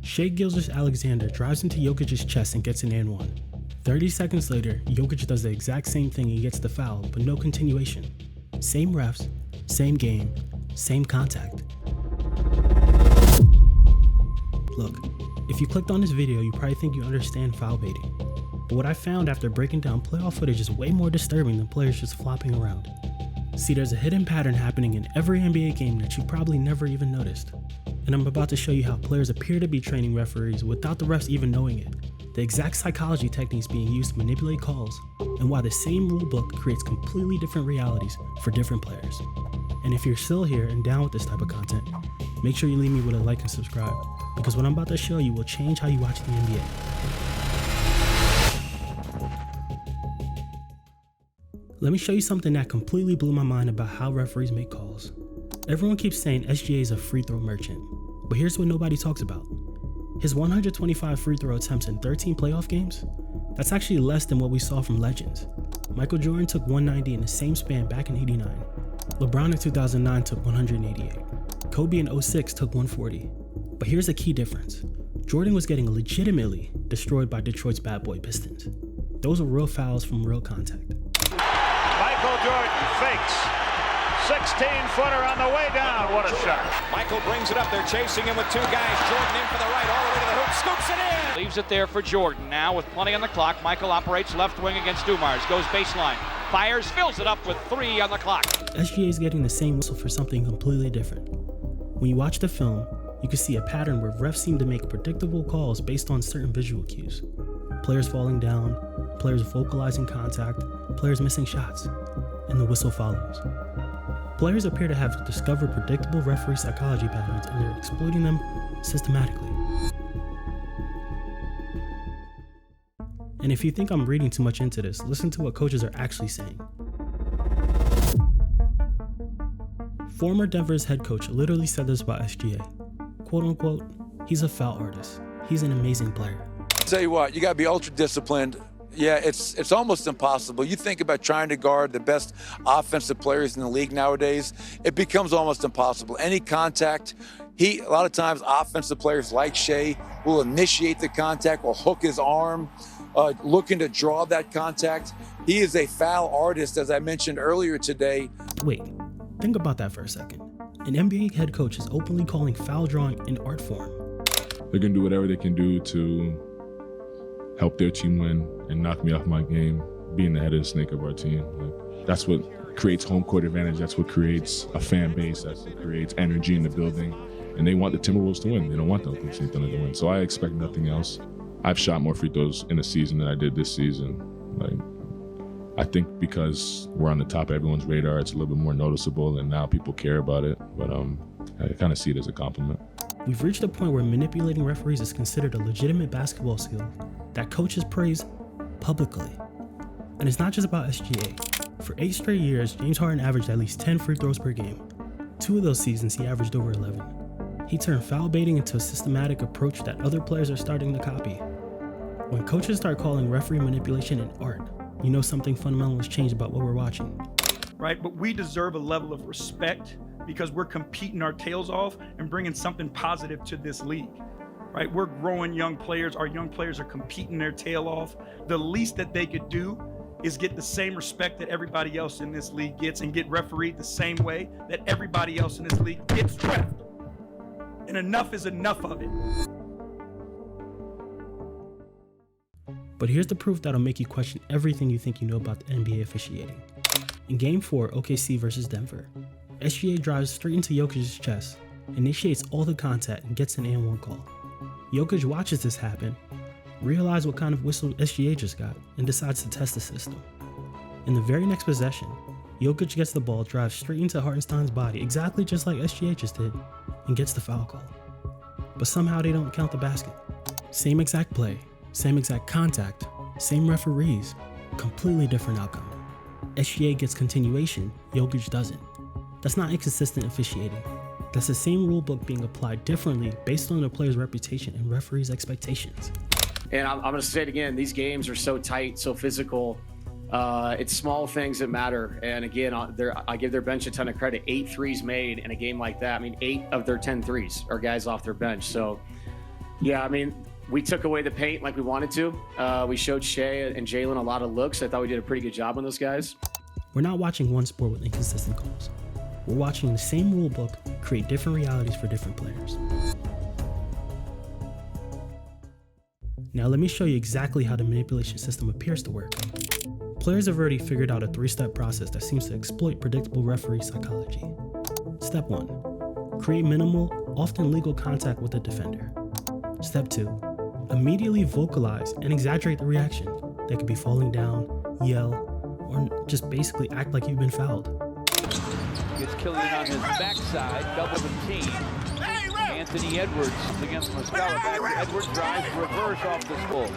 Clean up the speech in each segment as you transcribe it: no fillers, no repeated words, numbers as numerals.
Gilgeous-Alexander drives into Jokic's chest and gets an and one. 30 seconds later, Jokic does the exact same thing and gets the foul, but no continuation. Same refs, same game, same contact. Look, if you clicked on this video, you probably think you understand foul baiting. But what I found after breaking down playoff footage is way more disturbing than players just flopping around. See, there's a hidden pattern happening in every NBA game that you probably never even noticed. And I'm about to show you how players appear to be training referees without the refs even knowing it. The exact psychology techniques being used to manipulate calls, and why the same rulebook creates completely different realities for different players. And if you're still here and down with this type of content, make sure you leave me with a like and subscribe, because what I'm about to show you will change how you watch the NBA. Let me show you something that completely blew my mind about how referees make calls. Everyone keeps saying SGA is a free throw merchant, but here's what nobody talks about. His 125 free throw attempts in 13 playoff games, that's actually less than what we saw from legends. Michael Jordan took 190 in the same span back in '89. LeBron in 2009 took 188. Kobe in '06 took 140. But here's a key difference. Jordan was getting legitimately destroyed by Detroit's bad boy Pistons. Those were real fouls from real contact. Michael Jordan fakes. 16-footer on the way down. What a shot. Michael brings it up. They're chasing him with two guys. Jordan in for the right, all the way to the hoop. Scoops it in. Leaves it there for Jordan. Now with plenty on the clock, Michael operates left wing against Dumars. Goes baseline. Fires, fills it up with 3 on the clock. SGA is getting the same whistle for something completely different. When you watch the film, you can see a pattern where refs seem to make predictable calls based on certain visual cues. Players falling down, players vocalizing contact, players missing shots, and the whistle follows. Players appear to have discovered predictable referee psychology patterns, and they're exploiting them systematically. And if you think I'm reading too much into this, listen to what coaches are actually saying. Former Denver's head coach literally said this about SGA. Quote unquote, he's a foul artist. He's an amazing player. Tell you what, you gotta be ultra disciplined. Yeah, it's almost impossible. You think about trying to guard the best offensive players in the league nowadays, it becomes almost impossible. Any contact, a lot of times offensive players like Shea will initiate the contact, will hook his arm, looking to draw that contact. He is a foul artist, as I mentioned earlier today. Wait, think about that for a second. An NBA head coach is openly calling foul drawing an art form. They're gonna do whatever they can do to help their team win and knock me off my game, being the head of the snake of our team. That's what creates home court advantage. That's what creates a fan base. That's what creates energy in the building. And they want the Timberwolves to win. They don't want the Oklahoma City Thunder to win. So I expect nothing else. I've shot more free throws in a season than I did this season. I think because we're on the top of everyone's radar, it's a little bit more noticeable, and now people care about it. But I kind of see it as a compliment. We've reached a point where manipulating referees is considered a legitimate basketball skill that coaches praise publicly. And it's not just about SGA. For 8 straight years, James Harden averaged at least 10 free throws per game. 2 of those seasons, he averaged over 11. He turned foul baiting into a systematic approach that other players are starting to copy. When coaches start calling referee manipulation an art, you know something fundamental has changed about what we're watching. Right, but we deserve a level of respect because we're competing our tails off and bringing something positive to this league. Right, we're growing young players. Our young players are competing their tail off. The least that they could do is get the same respect that everybody else in this league gets and get refereed the same way that everybody else in this league gets reffed. And enough is enough of it. But here's the proof that'll make you question everything you think you know about the NBA officiating. In Game 4, OKC versus Denver, SGA drives straight into Jokic's chest, initiates all the contact, and gets an and one call. Jokic watches this happen, realizes what kind of whistle SGA just got, and decides to test the system. In the very next possession, Jokic gets the ball, drives straight into Hartenstein's body, exactly just like SGA just did, and gets the foul call. But somehow they don't count the basket. Same exact play, same exact contact, same referees, completely different outcome. SGA gets continuation, Jokic doesn't. That's not inconsistent officiating. That's the same rule book being applied differently based on the player's reputation and referees' expectations. And I'm going to say it again, these games are so tight, so physical. It's small things that matter. And again, I give their bench a ton of credit. 8 threes made in a game like that. I mean, 8 of their 10 threes are guys off their bench. So Yeah, I mean, we took away the paint like we wanted to. We showed Shea and Jalen a lot of looks. I thought we did a pretty good job on those guys. We're not watching one sport with inconsistent calls. We're watching the same rule book create different realities for different players. Now let me show you exactly how the manipulation system appears to work. Players have already figured out a 3-step process that seems to exploit predictable referee psychology. Step 1. Create minimal, often legal contact with the defender. Step 2. Immediately vocalize and exaggerate the reaction. They could be falling down, yell, or just basically act like you've been fouled. Gets Killian on his backside, double the team. Anthony Edwards against Muscala. Back to Edwards, drives reverse off the full.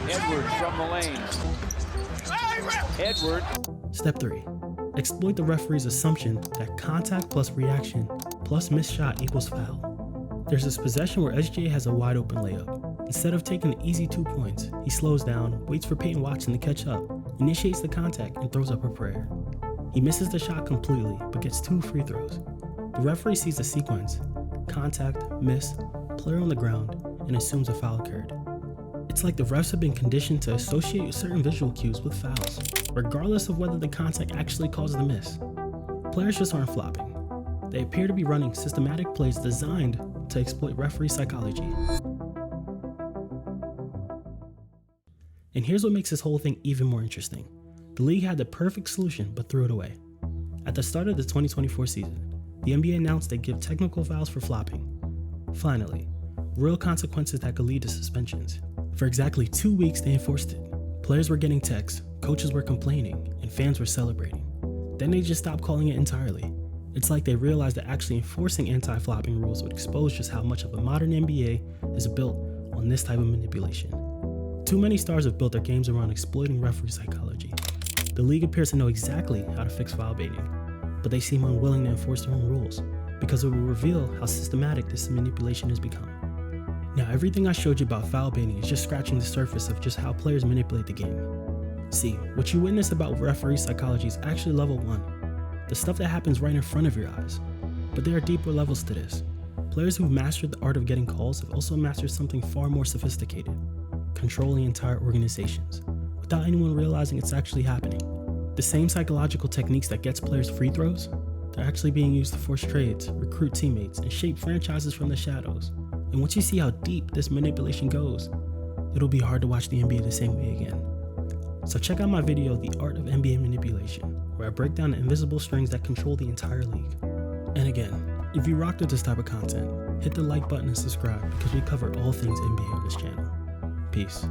Edwards from the lane. Edwards. Step 3. Exploit the referee's assumption that contact plus reaction plus missed shot equals foul. There's this possession where SGA has a wide open layup. Instead of taking the easy 2 points, he slows down, waits for Peyton Watson to catch up, initiates the contact, and throws up a prayer. He misses the shot completely, but gets 2 free throws. The referee sees the sequence: contact, miss, player on the ground, and assumes a foul occurred. It's like the refs have been conditioned to associate certain visual cues with fouls, regardless of whether the contact actually caused the miss. Players just aren't flopping. They appear to be running systematic plays designed to exploit referee psychology. And here's what makes this whole thing even more interesting. The league had the perfect solution but threw it away. At the start of the 2024 season, the NBA announced they'd give technical fouls for flopping. Finally, real consequences that could lead to suspensions. For exactly 2 weeks they enforced it. Players were getting texts, coaches were complaining, and fans were celebrating. Then they just stopped calling it entirely. It's like they realized that actually enforcing anti-flopping rules would expose just how much of a modern NBA is built on this type of manipulation. Too many stars have built their games around exploiting referee psychology. The league appears to know exactly how to fix foul baiting, but they seem unwilling to enforce their own rules because it will reveal how systematic this manipulation has become. Now, everything I showed you about foul baiting is just scratching the surface of just how players manipulate the game. See, what you witness about referee psychology is actually level 1, the stuff that happens right in front of your eyes. But there are deeper levels to this. Players who've mastered the art of getting calls have also mastered something far more sophisticated: controlling entire organizations, without anyone realizing it's actually happening. The same psychological techniques that gets players free throws, they're actually being used to force trades, recruit teammates, and shape franchises from the shadows. And once you see how deep this manipulation goes, it'll be hard to watch the NBA the same way again. So check out my video, The Art of NBA Manipulation, where I break down the invisible strings that control the entire league. And again, if you rocked with this type of content, hit the like button and subscribe because we cover all things NBA on this channel. Peace.